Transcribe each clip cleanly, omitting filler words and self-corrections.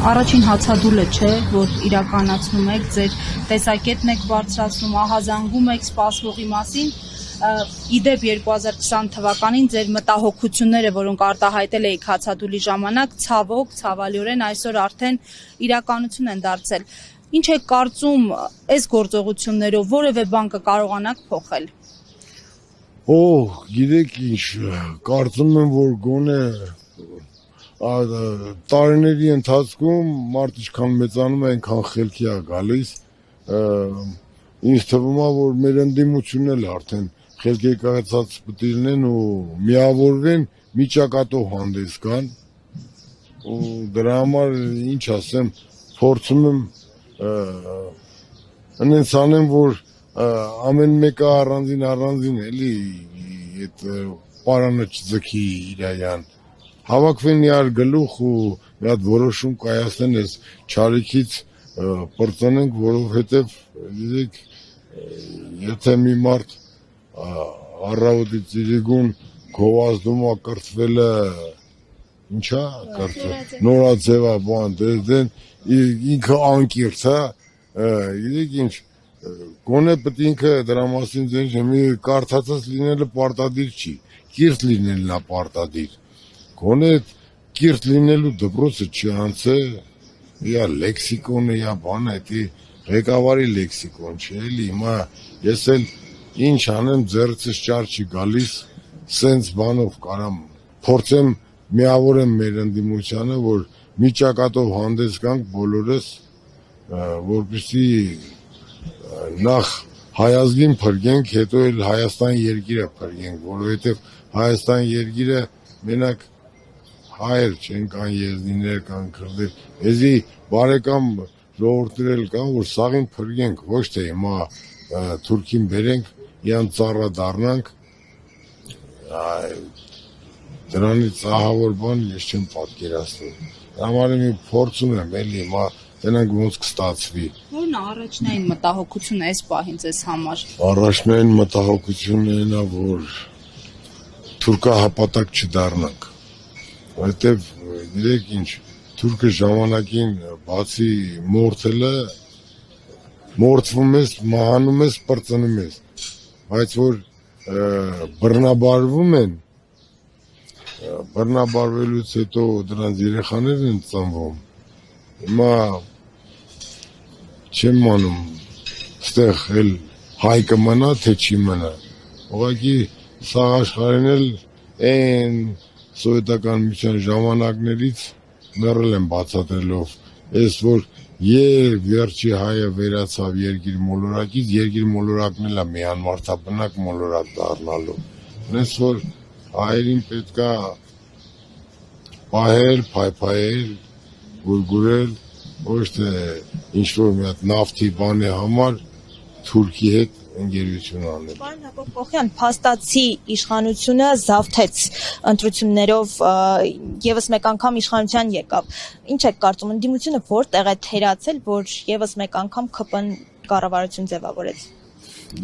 Առաջին հացադուլը չէ, որ իրականացնում եք, ձեր տեսակետն եք բարձրացնում, ահազանգում եք սպասվողի մասին, իդեպ 2020 թվականին ձեր մտահոգությունները, որոնք արտահայտել էիք հացադուլի ժամանակ, ցավոք, ցավալիորեն այսօր արդեն իրականություն են դարձել։ Ինչ եք կարծում, այս գործողություններով որևէ բան կկարողանաք փոխել։ Գիտեք ինչ, կարծում եմ, որ գոնե տարիների ընթացքում մարդ ինչքան մեծանում է, այնքան խելքի է գալիս, ինձ թվում է, որ մեր ընդդիմությունն էլ արդեն խելքի կայացած պետք է լինեն ու միավորվեն, մի ճակատով հանդես գան, ու դրա համար ինչ ասեմ, փորձում եմ այնպես անեմ, որ ամեն մեկը առանձին էլի այդ պարանը չձգի իրայան, հավաքվեն իրար գլուխ ու մի հատ որոշում կայացնեն, այս չարիքից պրծնենք, որովհետև գիտեք, եթե մի մարդ առավոտից իրիկուն գովազդում է կրթվելը, ինչա կրթվել, նորաձևա բան դեն, ինքը անկիրց, գիտեք ինչ, գոնե պետք ինքը դրա մասին ձեն մի կարդացած լինելը պարտադիր չի, կիրթ լինելն է պարտադիր, գոնե կիրթ լինելու դպրոցը չի անցե, իա լեքսիկոնը, իա բանը, էդի ղեկավարի լեքսիկոն չի, էլի, հիմա ես էլ ինչ անեմ, ձեռցս ճար չի գալիս, սենց բանով կարամ փորձեմ միավորեմ մեր ընդդիմությանը, որ մի ճակատով հանդես գանք բոլորս, որպեսզի նախ հայազգին փրկենք, հետո էլ Հայաստան երկիրը փրկենք, որովհետև Հայաստան երկիրը մենակ հայեր չեն, կան եզդիներ, կան քրդեր, էզի բարեկամ ժողովուրդներ կան, որ սաղին փրկենք, ոչ թե հիմա թուրքին բերենք, իրան ծառա դառնանք, դրանից ահավոր բան ես չեմ պատկերացնում, համար մի փորձում եմ, էլի հիմա տենանք ոնց կստացվի։ Որն է առաջնային մտահոգությունը այս պահին ձեզ համար։ Առաջնային մտահոգությունն է, որ թուրքահապատակ չդառնանք, որովհետև գիտեք ինչ, թուրքը ժամանակին բացի մորթելը, մորթվում ես, մահանում ես, պրծնում ես, բայց որ բռնաբարվում են, բռնաբարվելուց հետո դրանց երեխաներն են ծնվում, հիմա չեմ անում, ստեղ էլ հայ կմնա, թե չի մնա, ուղղակի սաղ աշխարհին էլ այն սովետական միության ժամանակներից մեռել են բացատրելով, այս որ եւ վերջի հայը վերացավ երկիր մոլորակից, երկիր մոլորակն էլ է միանմարդաբնակ մոլորակ դառնալու, այնպես որ հայերին պետքա պահել, փայփայել, գուրգուրել, ոչ թե ինչ-որ մի հատ նավթի բանի համար Թուրքի հետ ընկերություն անել։ Պարոն Հակոբ Կոխյան, փաստացի իշխանությունը զավթեց ընտրություններով եւս մեկ անգամ իշխանության եկավ։ Ինչ եք կարծում, ընդդիմությունը որտեղ է թերացել, որ եւս մեկ անգամ ԿՊ-ն կառավարություն ձևավորեց։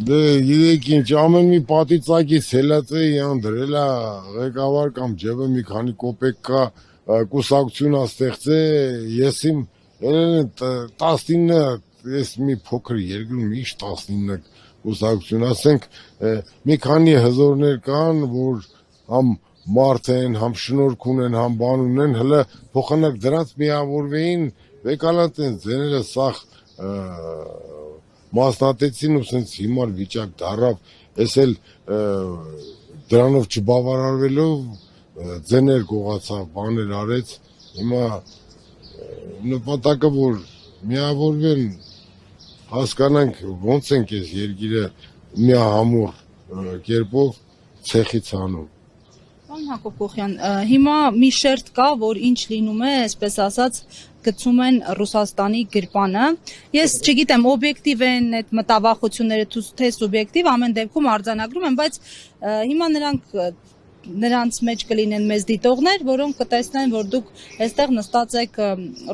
Դե գիտեք ինչ, ամեն մի պատիծակից հելածեյան դրել է ղեկավար կամ ջեբը մի քանի կոպեկ կա կուսակցություն ստեղծե, ես իմ 19 ես մի փոքր երկրում ինչ 19 կուսակցություն, ասենք մի քանի հզորներ կան, որ համ մարդ են, համ շնորհք ունեն, համ բան ունեն, հələ փոխանակ դրանց միավորվեին, վեկալատ են ձեները սախ մասնատեցին ու սենց հիմար վիճակ դարավ, ես էլ դրանով չբավարարվելով ձեներ կողացավ, բաներ արեց, հիմա նպատակը որ միավորվեն, հասկանանք ոնց ենք ես երկիրը միահամուռ կերպով ցեխից անում։ Պարոն Հակոբ Կոխյան, հիմա մի շերտ կա, որ ինչ լինում է, այսպես ասած, գցում են Ռուսաստանի գրպանը։ Ես չգիտեմ, օբյեկտիվ են այդ մտավախությունները, թե սուբյեկտիվ, ամեն դեպքում արձանագրում են, բայց հիմա նրանց մեջ կլինեն մեծ դիտողներ, որոնք կտեսնեն, որ դուք այստեղ նստած եք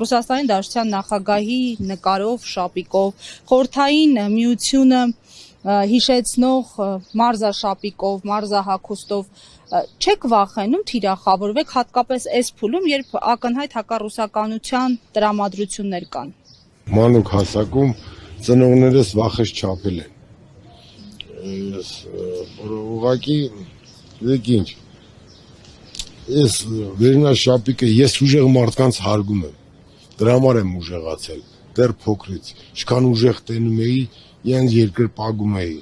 Ռուսաստանի Դաշնության նախագահի նկարով, շապիկով, խորհրդային միությունը հիշեցնող մարզաշապիկով, մարզահագուստով չեք վախենում թիրախավորվեք հատկապես այս փուլում, երբ ակնհայտ հակառուսականության տրամադրություններ կան։ Մանուկ հասակում ծնողներս վախս չափել են։ Ուղղակի դեք ինչ։ Ես վերնաշապիկը ես ուժեղ մարդկանց հարգում եմ։ Դրա համար եմ ուժեղացել։ Դեռ փոքրից, ինչքան ուժեղ տենում էի, իրենց երկրպագում էի,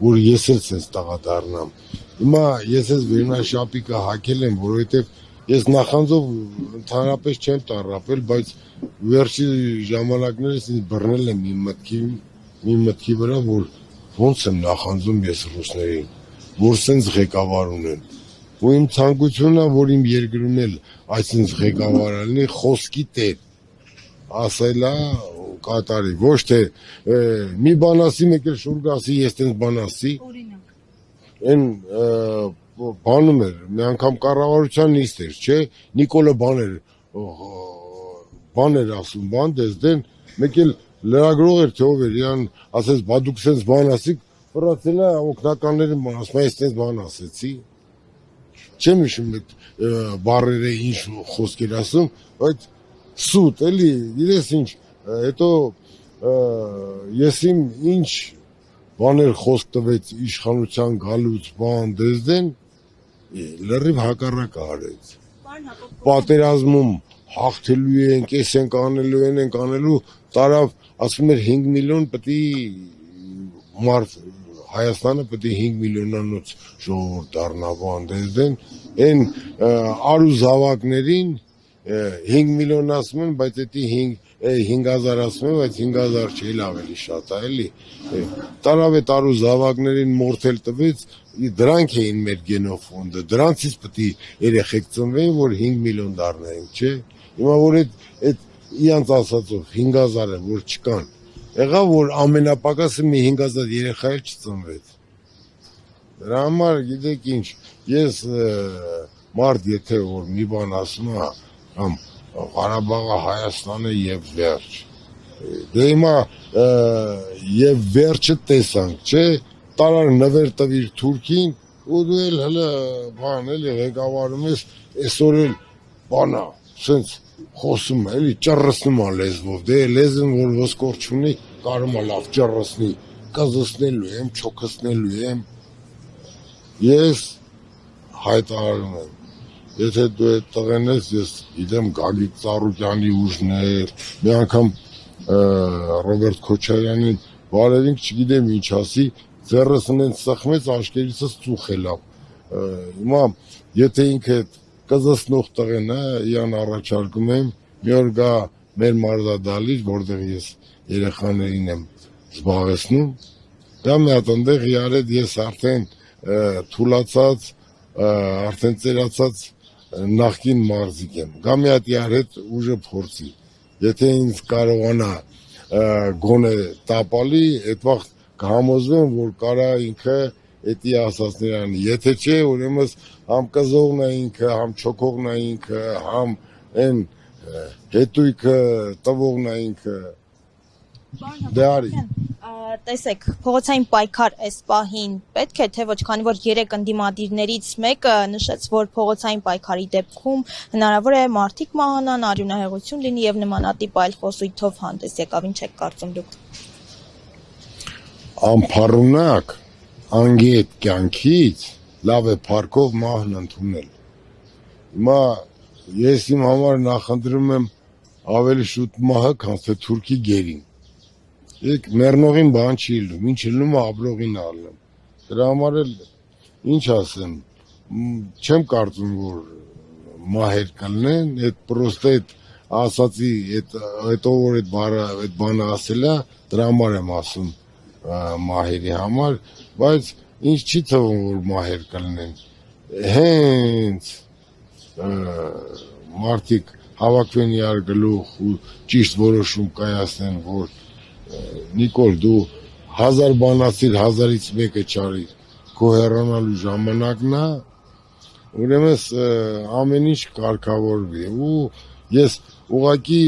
որ ես էլ sense տղա դառնամ։ Հիմա ես այս վերնաշապիկը հագել եմ, որովհետև ես նախանձով ընդհանրապես չեմ տառապել, բայց վերջի ժամանակներս ինձ բռնել եմ մի մտքի վրա, որ ոնց եմ նախանձում ես ռուսներին, որ sense ղեկավար ունեն։ Ու իմ ցանկությունն է, որ իմ երկրում էլ այսինքն ղեկավարը լինի խոսքի տեր, ասելա կատարի, ոչ թե մի բան ասի, մեկ էլ շուրջ ասի, ես տենց բան ասի։ Օրինակ։ Այն բանում էր, մի անգամ կառավարության նիստ էր, չէ, Նիկոլը բան էր ասում, բան դեզդեն, մեկ էլ լրագրող էր, թե ով էր, իրան ասեց, բա դուք սենց բան ասիք, վրացել է օգնականները բան ասում, ես տենց բան ասեցի։ Չեմ հիշում այդ բառերը ինչ խոսքեր ասում, բայց սուտ, էլի, իրես ինչ, հետո ես իմ ինչ բաներ խոսք տվեց իշխանության գալուց բան դեզդեն, լրիվ հակառակը արեց։ Պատերազմում հաղթելու ենք, ես ենք անելու, տարավ, ասում էր 5 միլիոն պետք է մարդ Հայաստանը պետք է 5 միլիոնանոց ժողովուրդ դառնա բան դեզդեն, այն արու զավակներին 5 միլիոն ասում են, բայց դա 5000 ասում են, բայց 5000 չէ, ավելի շատ է, էլի։ Տարավ այդ արու զավակներին մորթել տվեց, դրանք էին մեր գենոֆոնդը, դրանցից պետք է երեխեք ծնվեին, որ 5 միլիոն դառնային, չէ։ Հիմա որ այդ իրանց ասածով 5000-ը որ չկան, եղավ որ ամենապակասը մի 5000 երեխա էլ չծնվեց։ Դրա համար գիտեք ինչ, ես մարդ եթե որ մի բան ասում է, կամ Ղարաբաղը Հայաստանը եւ վերջ։ Դե հիմա եւ վերջը տեսանք, չէ, տարար նվեր տվիր Թուրքին, ու դու էլ հələ բան էլի ղեկավարում ես, այսօր էլ բանա, սենց խոսում է, էլի ճռռսնում է լեզվով, դե լեզվն որ ոսկոր չունի, կարում է լավ ճռռսնի, կզսնելու եմ, չոքսնելու եմ։ Ես հայտարարում եմ, եթե դու այդ տղեն ես, ես գիտեմ Գագիկ Ծառուկյանի ուժներ, մի անգամ Ռոբերտ Քոչարյանին բարևինք չգիտեմ ինչ ասի, ձեռս ունեն սխմեց, աշկերիցս ծուխ ելավ։ Հիմա եթե ինքը կզսնող տղեն է, իրան առաջարկում եմ, մի օր գա մեր մարզադահլիճ, որտեղ ես երեխաներին եմ զբաղեցնում, դա մի հատ այնտեղ իրար ես արդեն թուլացած, արդեն ծերացած նախկին մարզիկ եմ, գա մի հատ իրար հետ ուժը փորձի, եթե ինձ կարողանա գոնե տապալի, այդ վաղ կհամոզվեմ, որ կարա ինքը էդի ասածներ անի, եթե չէ, ուրեմն համ կզողն է ինքը, համ չոքողն է ինքը, համ են հետույքը տվողն է ինքը, դե արի։ Տեսեք, փողոցային պայքար այս պահին պետք է թե ոչ, քանի որ 3 ընդդիմադիրներից մեկը նշեց, որ փողոցային պայքարի դեպքում հնարավոր է մարդիկ մահանան, արյունահեղություն լինի եւ նմանատիպ այլ խոսույթով հանդես եկավ, ինչ եք կարծում դուք։ Ամփառունակ անգետ կյանքից լավ է փառքով մահն ընդունել։ Հիմա ես իմ համար նախընտրում եմ ավելի շուտ մահը, քան թե թուրքի գերին։ Եկ մեռնողին բան չի լինում, ինչ լինում է ապրողին ալնում։ Դրա համար էլ ինչ ասեմ, չեմ կարծում, որ մահեր կլինեն, այդ պրոստը այդ ասացի, այդ ով որ այդ բանը ասել է, դրա համար եմ ասում մահերի համար, բայց ինչ չի թվում, որ մահեր կլինեն։ Հենց մարդիկ հավաքվեն իրար գլուխ ու ճիշտ որոշում կայացնեն, որ Նիկոլ դու 1000 բան ասիր, 1000-ից մեկը չարիր, քո հեռանալու ժամանակն է, ուրեմն ամեն ինչ կարգավորվի ու ես ուղղակի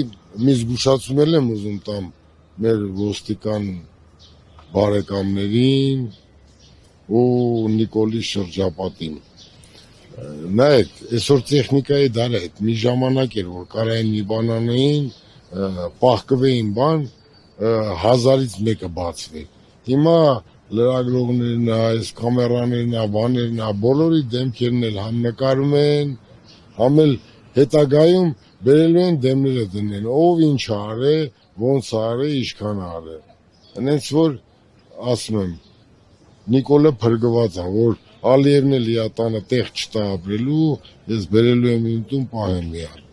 մի զգուշացում եմ ուզում տամ մեր ոստիկան բարեկամներին ու Նիկոլի շրջապատին։ Նայեք, այսօր տեխնիկայի դար է, մի ժամանակ էր, որ կարային մի բան անեին, պահկվեին բան, 1000-ից մեկը բացվի։ Հիմա լրագրողներն, այս կամերաներն, բաներն, բոլորի դեմքերն էլ համ նկարում են, համ էլ հետագայում բերելու են դեմները դնեն, ով ինչ արե, ոնց արե, ինչքան արե։ Հենց որ ասում եմ, Նիկոլը փրկված է, որ Ալիևն էլ իր տանը տեղ չտա ապրելու, ես բերելու եմ իմ տուն պահեմ իրան։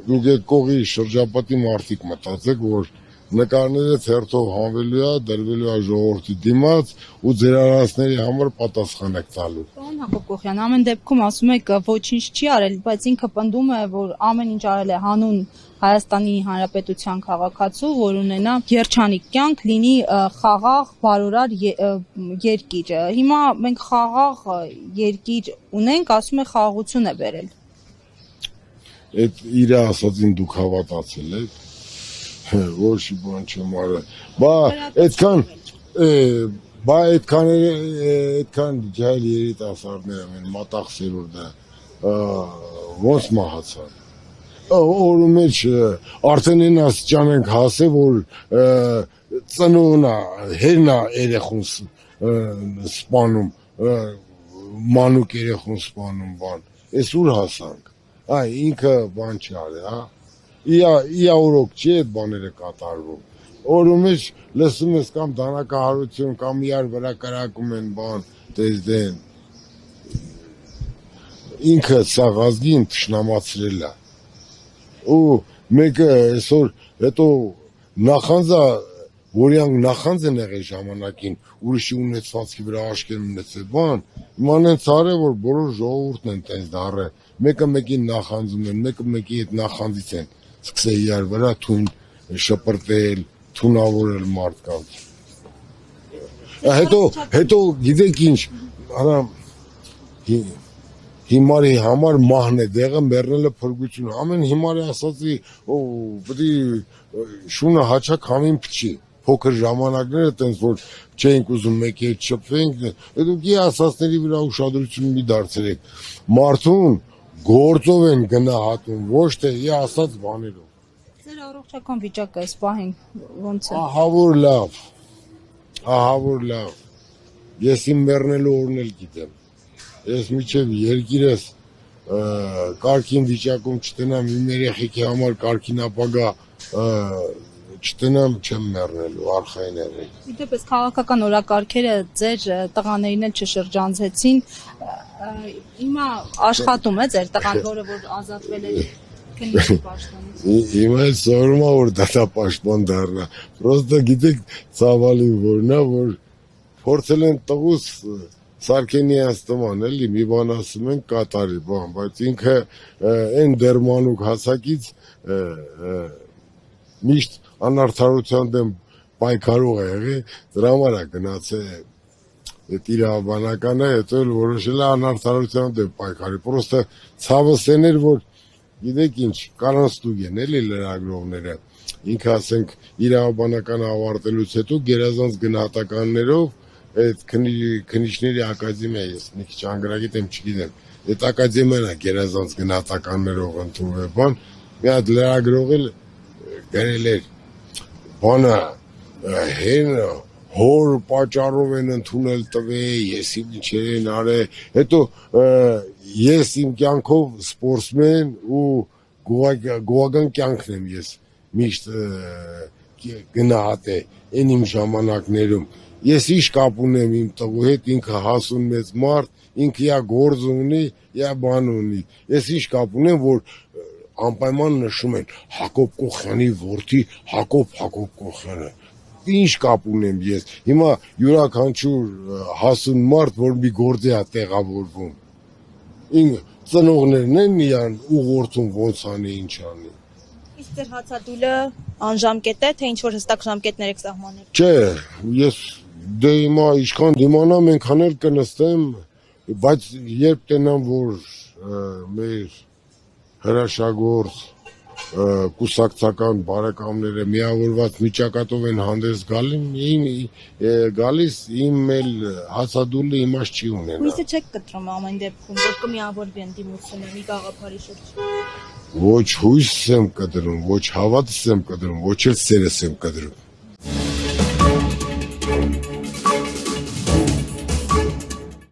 Դուք այդ կողի շրջապատի մարդիկ մտածեք, որ նկարները թերթով հանվելու է, դրվելու է ժողովրդի դիմաց ու ձեր արարածների համար պատասխան եք տալու։ Պարոն Հակոբ Կոխյան, ամեն դեպքում ասում եք ոչինչ չի արել, բայց ինքը պնդում է, որ ամեն ինչ արել է հանուն Հայաստանի Հանրապետության քաղաքացու, որ ունենա երջանիկ կյանք, լինի խաղաղ, բարորար երկիր։ Հիմա մենք խաղաղ երկիր ունենք, ասում է խաղաղություն է բերել։ Այդ իր ասածին դուք հավատացել եք։ Ոչ բան չեմ արել։ Այդքան ջահել երիտասարդները մեն մատաղ սերորդը ոնց մահացան։ Օրու մեջ արդեն այն աստիճան ենք հասել, որ ծնողնա, հերնա երեխուն սպանում, մանուկ երեխուն սպանում բան։ Էս ուր հասանք։ Այ ինքը բան չարել, հա։ Իա օրոք չի այդ բաները կատարվում։ Օրու մեջ լսում ես կամ դանակահարություն, կամ իրար վրա կրակում են բան, դեն։ Ինքը սա ազգին թշնամացրել է։ Ու մեկը այսօր հետո նախանձա, որյանք նախանձ են եղել ժամանակին, ուրիշի ունեցվածքի վրա աշկեր ունեցել բան, իման են ցարը, որ բոլոր ժողովուրդն են տենց դարը, մեկը մեկին նախանձում են, մեկը մեկի հետ նախանձից են սկսել իրար վրա թուն շպրտել, թունավորել մարդկանց։ Հետո գիտեք ինչ, հիմարի համար մահն է դեղը, մեռնելը փրկություն։ Ամեն հիմարի ասացի, պետք է շունը հաչակ համին փչի։ Փոքր ժամանակները տենց որ չէինք ուզում մեկի հետ շփվենք, դուք ի ասածների վրա ուշադրություն մի դարձրեք։ Մարդուն գործով են գնահատում, ոչ թե ի ասած բաներով։ Ձեր առողջական վիճակը այս պահին ոնց է։ Ահա որ լավ։ Ես իմ մեռնելու օրն էլ գիտեմ։ Ես միջև երկիրս կարգին վիճակում չտնամ, իմ երեխեքի համար կարգին ապագա չտնամ, չեմ մեռնելու, արխային երեք։ Իդեպս քաղաքական օրակարգերը ձեր տղաներին էլ չշրջանցեցին, հիմա աշխատում է ձեր տղան, որը որ ազատվել է քննիչի պաշտոնից։ Հիմա էլ սովորում է, որ դատապաշտպան դառնա, պրոստը գիտեք ցավալի որն է, որ փորձել են տղուս Սարգսյանց տման էլի մի բան ասում են կատարի բան, բայց ինքը այն դերմանուկ հասակից միշտ անարդարության դեմ պայքարող է եղել, դրա համար է գնացել այդ իր հավանականը, հետո էլ որոշել է անարդարության դեմ պայքարի, պրոստը ցավը սեն էր, որ գիտեք ինչ, կանանստուկ են էլի լրագրողները, ինքը ասենք իր հավանականը ավարտելուց հետո գերազանց գնահատականներով այդ քննիչների ակադեմիա ես մի քիչ անգրագիտ եմ չգիտեմ, այդ ակադեմիան է գերազանց գնահատականներով ընդունվել բան, մի հատ լրագրող էլ գրել էր բանը հեն հոր պատճառով են ընդունել տվել, ես իմ ինչեր են արել, հետո ես իմ կյանքով սպորտսմեն ու գոհական կյանքն եմ ես միշտ գնահատել այն իմ ժամանակներում։ Ես ինչ կապ ունեմ իմ տղու հետ, ինքը հասուն մեծ մարդ, ինքը իա գործ ունի, իա բան ունի։ Ես ինչ կապ ունեմ, որ անպայման նշում են Հակոբ Կոխյանի որդի Հակոբ Կոխյանը։ Ինչ կապ ունեմ ես։ Հիմա յուրաքանչյուր հասուն մարդ, որ մի գործի է տեղավորվում։ Ծնողներն են իրան ուղղորդում ոնց անի, ինչ անի։ Իսկ ձեր հացադուլը անժամկետ է, թե ինչ-որ հստակ ժամկետներ եք սահմանել։ Չէ, ես դե հիմա ինչքան դիմանամ ենքան էլ կնստեմ, բայց երբ տենամ, որ մեր հրաշագործ կուսակցական բարեկամները միավորված միջակայքով են հանդես գալիս, իմ էլ հացադուլը իմաստ չի ունենա։ Հույսը չեք կտրում ամեն դեպքում, որ կմիավորվի ընդդիմությունը մի գաղափարի շուրջ։ Ոչ հույս եմ կտրում, ոչ հավատս եմ կտրում, ոչ էլ սերս եմ կտրում։